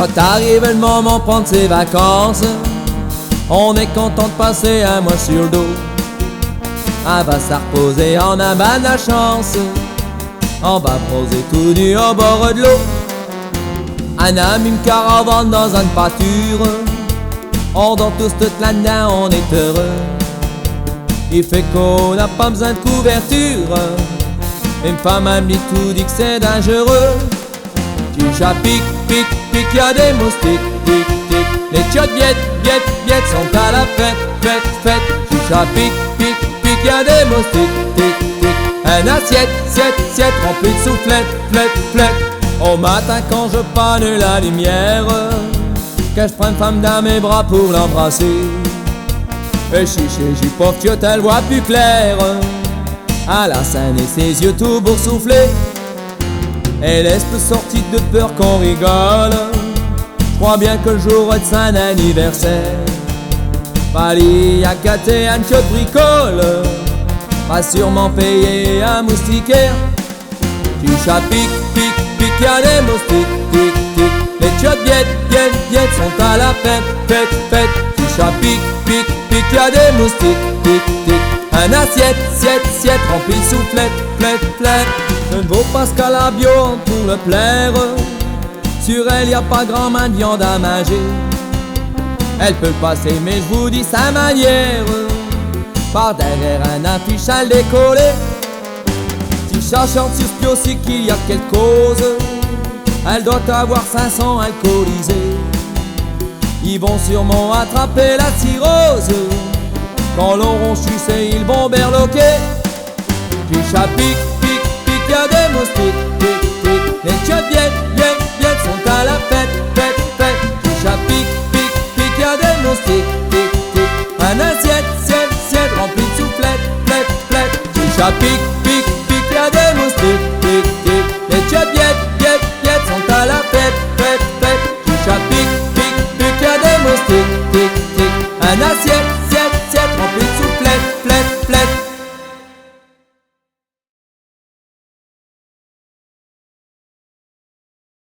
Quand arrive le moment de prendre ses vacances, on est content de passer un mois sur le dos. Elle va se reposer en un bain de la chance, on va bronzer tout nu au bord de l'eau. Un ami, une caravane dans une pâture, on dort tous toute la nuit, on est heureux. Il fait qu'on n'a pas besoin de couverture, une femme a mis tout dit que c'est dangereux. Tu chat pique, pique, pique, y'a des moustiques, tic, tic. Les chiottes biettes sont à la fête, fête, fête. Tu chat pique, pique, pique, y'a des moustiques, tic, tic. Un assiette remplie de soufflettes, flette, flette. Au matin quand je panne la lumière, que je prends une femme dans mes bras pour l'embrasser. Et chiché, j'y pauvre que t'elle voit plus clair. À la scène et ses yeux tout boursouflés. Elle est peu sortie de peur qu'on rigole. Je crois bien que le jour est de son anniversaire. Pali a gâté un chiotte bricole, va sûrement payer un moustiquaire. Tu chat pique, pique, pique, y'a des moustiques, tic, tic. Les chiottes biettes sont à la fête, fête, fête. Tu chat pique, pique, pique, y'a des moustiques, tic, tic. Un assiette remplie de soufflettes, flette, flette. Je ne vaux pas ce qu'à la bio pour le plaire. Sur elle y a pas grand main de viande à manger. Elle peut passer mais je vous dis sa manière. Par derrière un affiche à le décoller. Si cherchant sur ce aussi qu'il y a quelque cause, elle doit avoir 500 alcoolisés. Ils vont sûrement attraper la cirrhose. Quand l'auront sucé, ils vont berloquer. Du chat pique, pique, pique, y'a des moustiques, tic, tic. Les chiottes biettes sont à la fête, fête, fête. Du chat pique, pique, pique, y'a des moustiques, tic, tic. Un assiette remplie de soufflettes, flette, flette. Du chat pique,